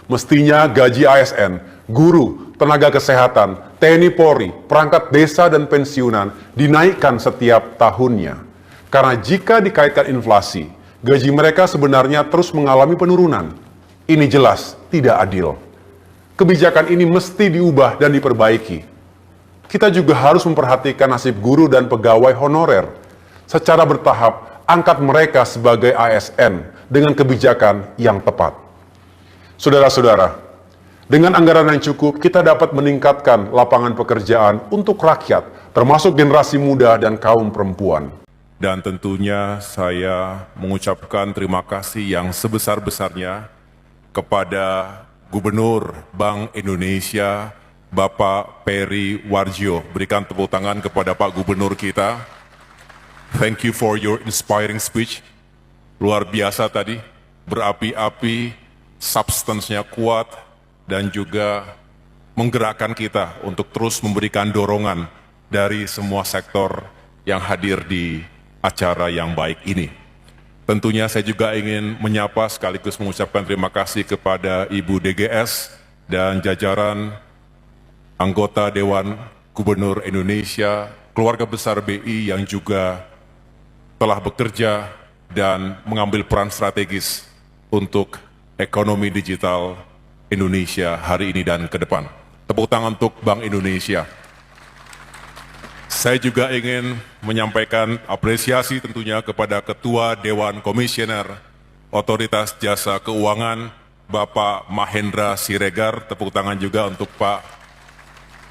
Mestinya gaji ASN, guru, tenaga kesehatan, TNI Polri, perangkat desa dan pensiunan dinaikkan setiap tahunnya. Karena jika dikaitkan inflasi, gaji mereka sebenarnya terus mengalami penurunan. Ini jelas tidak adil. Kebijakan ini mesti diubah dan diperbaiki. Kita juga harus memperhatikan nasib guru dan pegawai honorer. Secara bertahap, angkat mereka sebagai ASN dengan kebijakan yang tepat. Saudara-saudara, dengan anggaran yang cukup, kita dapat meningkatkan lapangan pekerjaan untuk rakyat, termasuk generasi muda dan kaum perempuan. Dan tentunya saya mengucapkan terima kasih yang sebesar-besarnya kepada Gubernur Bank Indonesia, Bapak Peri Warjio. Berikan tepuk tangan kepada Pak Gubernur kita. Thank you for your inspiring speech. Luar biasa tadi, berapi-api, substance-nya kuat, dan juga menggerakkan kita untuk terus memberikan dorongan dari semua sektor yang hadir di acara yang baik ini. Tentunya saya juga ingin menyapa sekaligus mengucapkan terima kasih kepada Ibu DGS dan jajaran anggota Dewan Gubernur Indonesia, keluarga besar BI yang juga telah bekerja dan mengambil peran strategis untuk ekonomi digital Indonesia hari ini dan ke depan. Tepuk tangan untuk Bank Indonesia. Saya juga ingin menyampaikan apresiasi tentunya kepada Ketua Dewan Komisioner Otoritas Jasa Keuangan, Bapak Mahendra Siregar. Tepuk tangan juga untuk Pak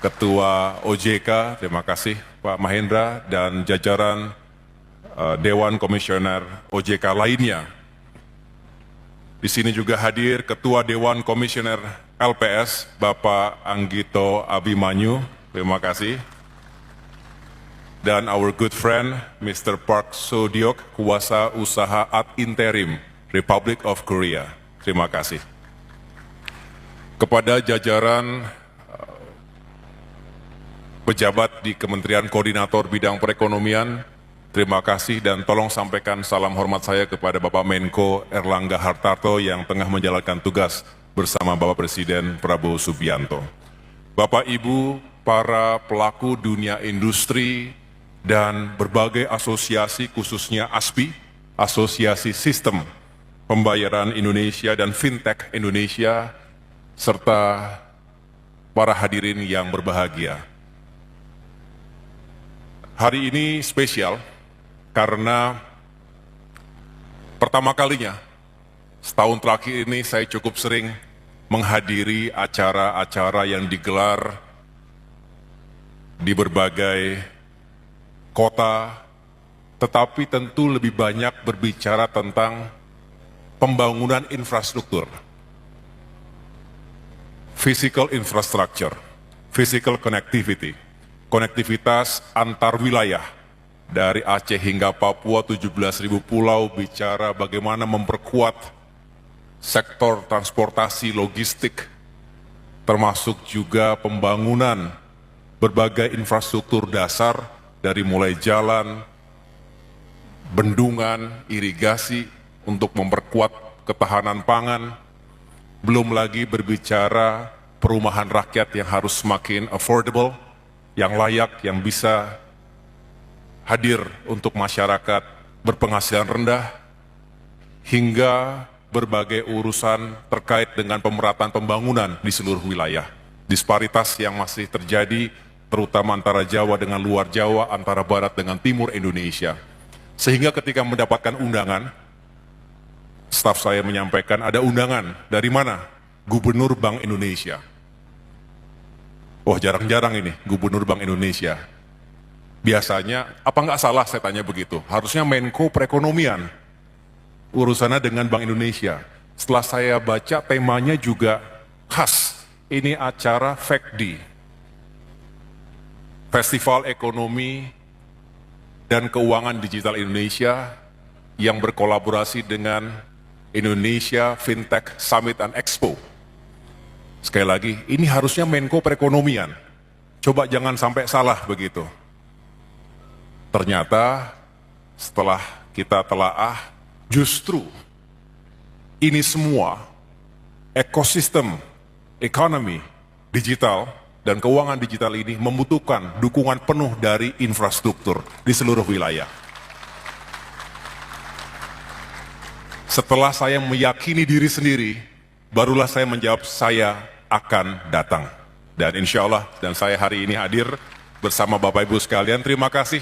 Ketua OJK. Terima kasih Pak Mahendra dan jajaran Dewan Komisioner OJK lainnya. Di sini juga hadir Ketua Dewan Komisioner LPS, Bapak Anggito Abimanyu. Terima kasih. Dan our good friend, Mr. Park So-deok, Kuasa Usaha Ad Interim, Republic of Korea. Terima kasih. Kepada jajaran pejabat di Kementerian Koordinator Bidang Perekonomian, terima kasih dan tolong sampaikan salam hormat saya kepada Bapak Menko Erlangga Hartarto yang tengah menjalankan tugas bersama Bapak Presiden Prabowo Subianto. Bapak Ibu, para pelaku dunia industri, dan berbagai asosiasi khususnya ASPI, Asosiasi Sistem Pembayaran Indonesia dan Fintech Indonesia, serta para hadirin yang berbahagia. Hari ini spesial karena pertama kalinya setahun terakhir ini saya cukup sering menghadiri acara-acara yang digelar di berbagai kota, tetapi tentu lebih banyak berbicara tentang pembangunan infrastruktur, physical infrastructure, physical connectivity, konektivitas antar wilayah, dari Aceh hingga Papua 17.000 pulau, bicara bagaimana memperkuat sektor transportasi logistik, termasuk juga pembangunan berbagai infrastruktur dasar, dari mulai jalan, bendungan, irigasi, untuk memperkuat ketahanan pangan, belum lagi berbicara perumahan rakyat yang harus semakin affordable, yang layak, yang bisa hadir untuk masyarakat berpenghasilan rendah, hingga berbagai urusan terkait dengan pemerataan pembangunan di seluruh wilayah. Disparitas yang masih terjadi, terutama antara Jawa dengan luar Jawa, antara Barat dengan Timur Indonesia. Sehingga ketika mendapatkan undangan, staf saya menyampaikan ada undangan, dari mana? Gubernur Bank Indonesia. Wah, jarang-jarang ini Gubernur Bank Indonesia. Biasanya, apa nggak salah saya tanya begitu? Harusnya Menko Perekonomian, urusannya dengan Bank Indonesia. Setelah saya baca temanya juga khas, ini acara FECDI, Festival Ekonomi dan Keuangan Digital Indonesia, yang berkolaborasi dengan Indonesia Fintech Summit and Expo. Sekali lagi, ini harusnya Menko Perekonomian. Coba jangan sampai salah begitu. Ternyata setelah kita telaah, justru ini semua ekosistem ekonomi digital dan keuangan digital ini membutuhkan dukungan penuh dari infrastruktur di seluruh wilayah. Setelah saya meyakini diri sendiri, barulah saya menjawab saya akan datang. Dan insya Allah, dan saya hari ini hadir bersama Bapak Ibu sekalian, terima kasih.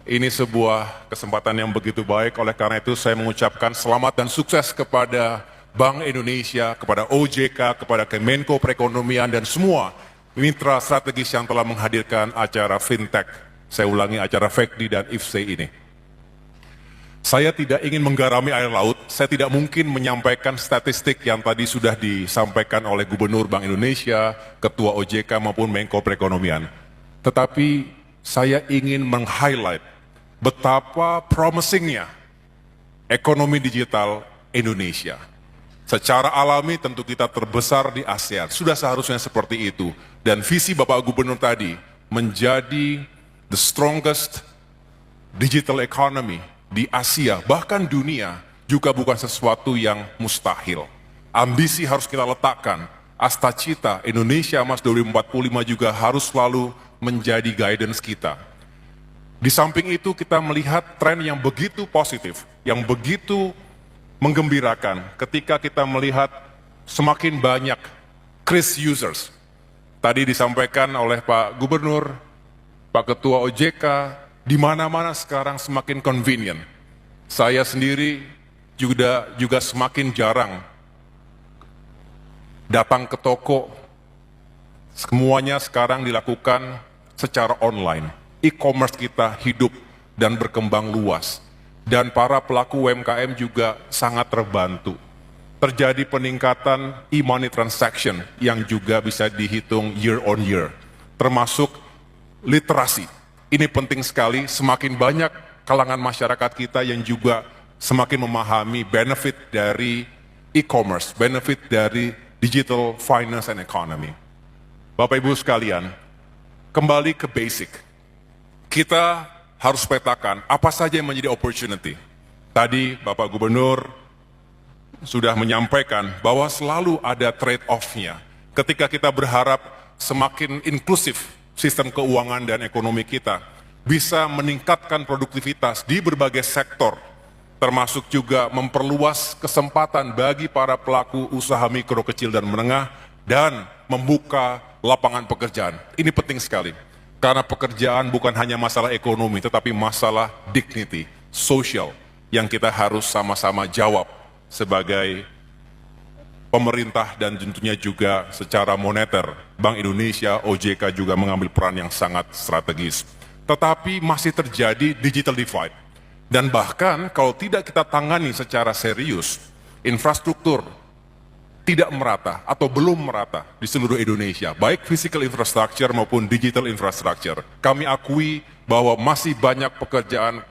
Ini sebuah kesempatan yang begitu baik, oleh karena itu saya mengucapkan selamat dan sukses kepada Bank Indonesia, kepada OJK, kepada Kemenko Perekonomian, dan semua mitra strategis yang telah menghadirkan acara Fintech. Saya ulangi, acara FECDI dan IFC ini. Saya tidak ingin menggarami air laut, saya tidak mungkin menyampaikan statistik yang tadi sudah disampaikan oleh Gubernur Bank Indonesia, Ketua OJK maupun Menko Perekonomian. Tetapi saya ingin meng-highlight betapa promisingnya ekonomi digital Indonesia. Secara alami tentu kita terbesar di ASEAN, sudah seharusnya seperti itu. Dan visi Bapak Gubernur tadi menjadi the strongest digital economy di Asia, bahkan dunia, juga bukan sesuatu yang mustahil. Ambisi harus kita letakkan, asta cita Indonesia Emas 2045 juga harus selalu menjadi guidance kita. Di samping itu kita melihat tren yang begitu positif, yang begitu menggembirakan ketika kita melihat semakin banyak Kris users. Tadi disampaikan oleh Pak Gubernur, Pak Ketua OJK, di mana-mana sekarang semakin convenient. Saya sendiri juga semakin jarang datang ke toko. Semuanya sekarang dilakukan secara online. E-commerce kita hidup dan berkembang luas. Dan para pelaku UMKM juga sangat terbantu. Terjadi peningkatan e-money transaction yang juga bisa dihitung year on year. Termasuk literasi. Ini penting sekali, semakin banyak kalangan masyarakat kita yang juga semakin memahami benefit dari e-commerce, benefit dari digital finance and economy. Bapak Ibu sekalian, kembali ke basic. Kita harus petakan apa saja yang menjadi opportunity. Tadi Bapak Gubernur sudah menyampaikan bahwa selalu ada trade-off-nya. Ketika kita berharap semakin inklusif sistem keuangan dan ekonomi kita bisa meningkatkan produktivitas di berbagai sektor, termasuk juga memperluas kesempatan bagi para pelaku usaha mikro, kecil, dan menengah, dan membuka lapangan pekerjaan. Ini penting sekali, karena pekerjaan bukan hanya masalah ekonomi, tetapi masalah dignity, social, yang kita harus sama-sama jawab sebagai pemerintah dan tentunya juga secara moneter. Bank Indonesia, OJK juga mengambil peran yang sangat strategis. Tetapi masih terjadi digital divide. Dan bahkan kalau tidak kita tangani secara serius, infrastruktur tidak merata atau belum merata di seluruh Indonesia, baik physical infrastructure maupun digital infrastructure. Kami akui bahwa masih banyak pekerjaan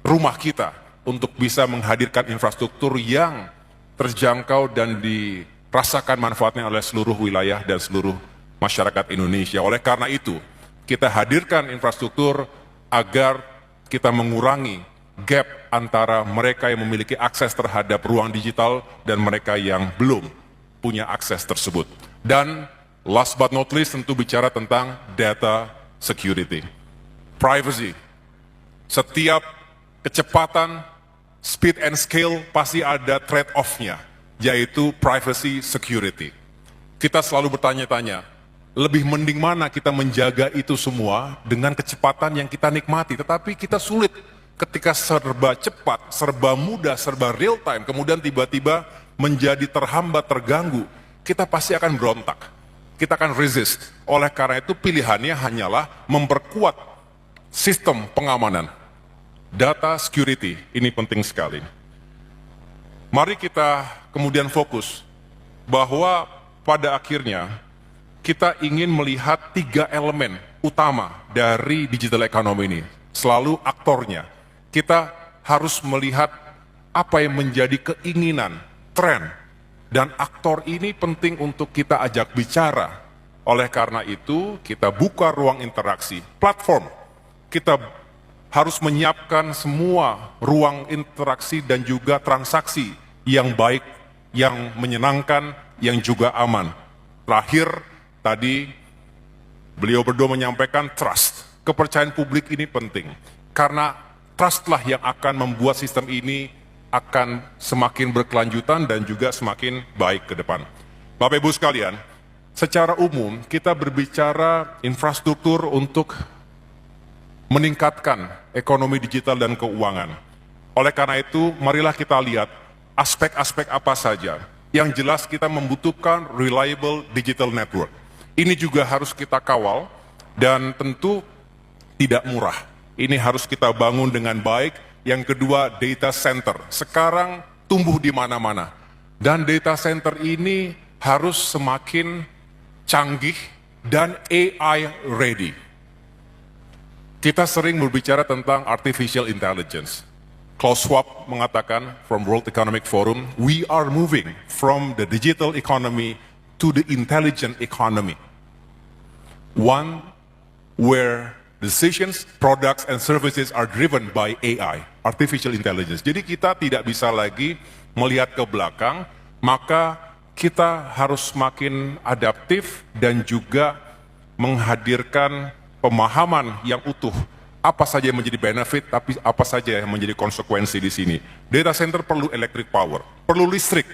rumah kita untuk bisa menghadirkan infrastruktur yang terjangkau dan dirasakan manfaatnya oleh seluruh wilayah dan seluruh masyarakat Indonesia. Oleh karena itu, kita hadirkan infrastruktur agar kita mengurangi gap antara mereka yang memiliki akses terhadap ruang digital dan mereka yang belum punya akses tersebut. Dan last but not least tentu bicara tentang data security, privacy. Setiap kecepatan, speed and scale pasti ada trade-off-nya, yaitu privacy security. Kita selalu bertanya-tanya, lebih mending mana kita menjaga itu semua dengan kecepatan yang kita nikmati, tetapi kita sulit ketika serba cepat, serba mudah, serba real time, kemudian tiba-tiba menjadi terhambat, terganggu, kita pasti akan berontak, kita akan resist. Oleh karena itu pilihannya hanyalah memperkuat sistem pengamanan. Data security, ini penting sekali. Mari kita kemudian fokus bahwa pada akhirnya kita ingin melihat 3 elemen utama dari digital economy ini. Selalu aktornya. Kita harus melihat apa yang menjadi keinginan, tren, dan aktor ini penting untuk kita ajak bicara. Oleh karena itu, kita buka ruang interaksi, platform. Kita harus menyiapkan semua ruang interaksi dan juga transaksi yang baik, yang menyenangkan, yang juga aman. Terakhir, tadi beliau berdua menyampaikan trust. Kepercayaan publik ini penting. Karena trustlah yang akan membuat sistem ini akan semakin berkelanjutan dan juga semakin baik ke depan. Bapak Ibu sekalian, secara umum kita berbicara infrastruktur untuk meningkatkan ekonomi digital dan keuangan. Oleh karena itu, marilah kita lihat aspek-aspek apa saja. Yang jelas kita membutuhkan reliable digital network. Ini juga harus kita kawal dan tentu tidak murah. Ini harus kita bangun dengan baik. Yang kedua, data center. Sekarang tumbuh di mana-mana. Dan data center ini harus semakin canggih dan AI ready. Kita sering berbicara tentang artificial intelligence. Klaus Schwab mengatakan from World Economic Forum, we are moving from the digital economy to the intelligent economy. One where decisions, products, and services are driven by AI, artificial intelligence. Jadi kita tidak bisa lagi melihat ke belakang, maka kita harus semakin adaptif dan juga menghadirkan pemahaman yang utuh. Apa saja yang menjadi benefit, tapi apa saja yang menjadi konsekuensi di sini. Data center perlu electric power, perlu listrik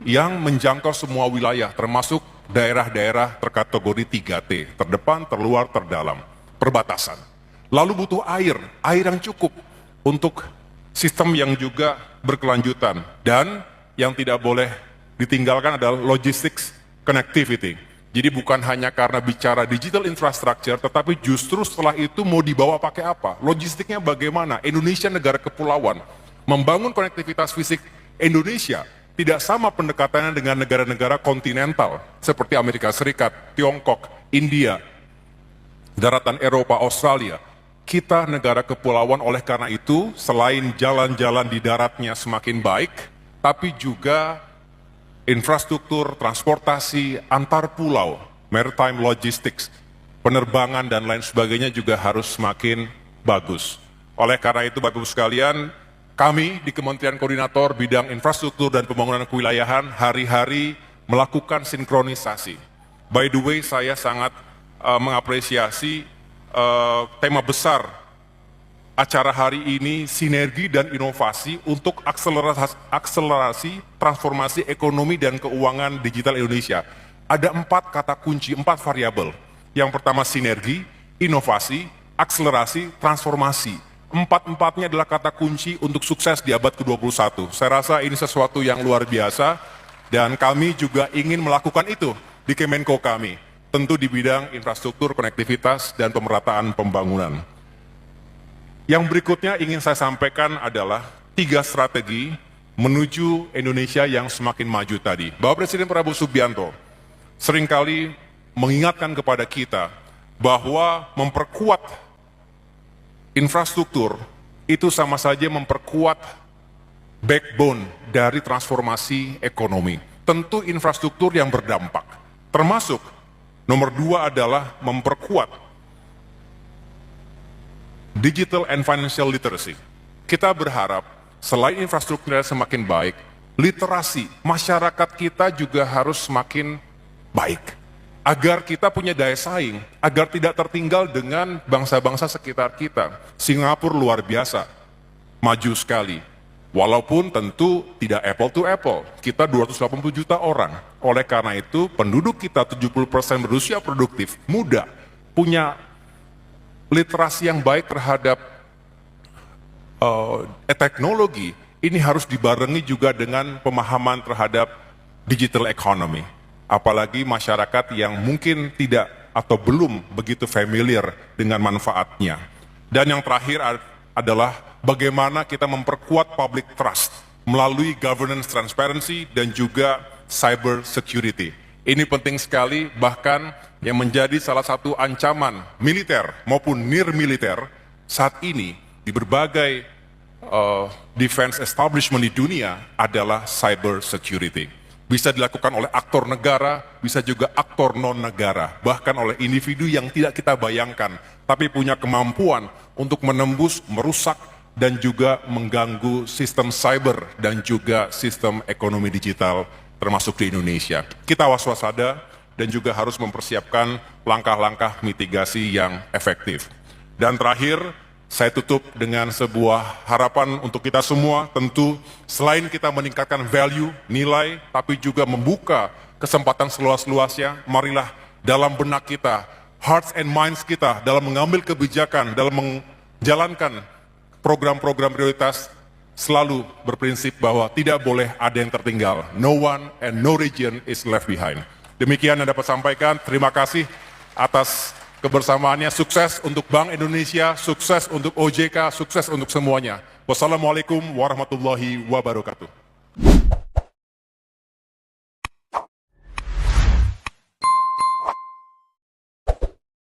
yang menjangkau semua wilayah, termasuk daerah-daerah terkategori 3T, terdepan, terluar, terdalam, perbatasan. Lalu butuh air yang cukup untuk sistem yang juga berkelanjutan. Dan yang tidak boleh ditinggalkan adalah logistics connectivity. Jadi bukan hanya karena bicara digital infrastructure, tetapi justru setelah itu mau dibawa pakai apa? Logistiknya bagaimana? Indonesia negara kepulauan. Membangun konektivitas fisik Indonesia tidak sama pendekatannya dengan negara-negara kontinental seperti Amerika Serikat, Tiongkok, India, daratan Eropa, Australia. Kita negara kepulauan, oleh karena itu selain jalan-jalan di daratnya semakin baik, tapi juga infrastruktur, transportasi, antar pulau, maritime logistics, penerbangan dan lain sebagainya juga harus semakin bagus. Oleh karena itu Bapak Ibu sekalian, kami di Kementerian Koordinator Bidang Infrastruktur dan Pembangunan Kewilayahan hari-hari melakukan sinkronisasi. By the way, saya sangat mengapresiasi tema besar acara hari ini, sinergi dan inovasi untuk akselerasi transformasi ekonomi dan keuangan digital Indonesia. Ada 4 kata kunci, 4 variabel. Yang pertama sinergi, inovasi, akselerasi, transformasi. 4-4-nya adalah kata kunci untuk sukses di abad ke-21. Saya rasa ini sesuatu yang luar biasa dan kami juga ingin melakukan itu di Kemenko kami. Tentu di bidang infrastruktur, konektivitas, dan pemerataan pembangunan. Yang berikutnya ingin saya sampaikan adalah 3 strategi menuju Indonesia yang semakin maju tadi. Bapak Presiden Prabowo Subianto seringkali mengingatkan kepada kita bahwa memperkuat infrastruktur itu sama saja memperkuat backbone dari transformasi ekonomi. Tentu infrastruktur yang berdampak, termasuk nomor 2 adalah memperkuat digital and financial literacy. Kita berharap selain infrastrukturnya semakin baik, literasi masyarakat kita juga harus semakin baik. Agar kita punya daya saing, agar tidak tertinggal dengan bangsa-bangsa sekitar kita. Singapura luar biasa, maju sekali. Walaupun tentu tidak apple to apple, kita 280 juta orang. Oleh karena itu, penduduk kita 70% berusia produktif, muda, punya literasi yang baik terhadap teknologi. Ini harus dibarengi juga dengan pemahaman terhadap digital economy. Apalagi masyarakat yang mungkin tidak atau belum begitu familiar dengan manfaatnya. Dan yang terakhir adalah bagaimana kita memperkuat public trust melalui governance transparency dan juga cyber security. Ini penting sekali, bahkan yang menjadi salah satu ancaman militer maupun near militer saat ini di berbagai defense establishment di dunia adalah cyber security. Bisa dilakukan oleh aktor negara, bisa juga aktor non-negara, bahkan oleh individu yang tidak kita bayangkan, tapi punya kemampuan untuk menembus, merusak, dan juga mengganggu sistem cyber dan juga sistem ekonomi digital termasuk di Indonesia. Kita waspada dan juga harus mempersiapkan langkah-langkah mitigasi yang efektif. Dan terakhir, saya tutup dengan sebuah harapan untuk kita semua, tentu selain kita meningkatkan value, nilai, tapi juga membuka kesempatan seluas-luasnya, marilah dalam benak kita, hearts and minds kita, dalam mengambil kebijakan, dalam menjalankan program-program prioritas, selalu berprinsip bahwa tidak boleh ada yang tertinggal. No one and no region is left behind. Demikian yang dapat sampaikan, terima kasih atas kebersamaannya, sukses untuk Bank Indonesia, sukses untuk OJK, sukses untuk semuanya. Wassalamualaikum warahmatullahi wabarakatuh.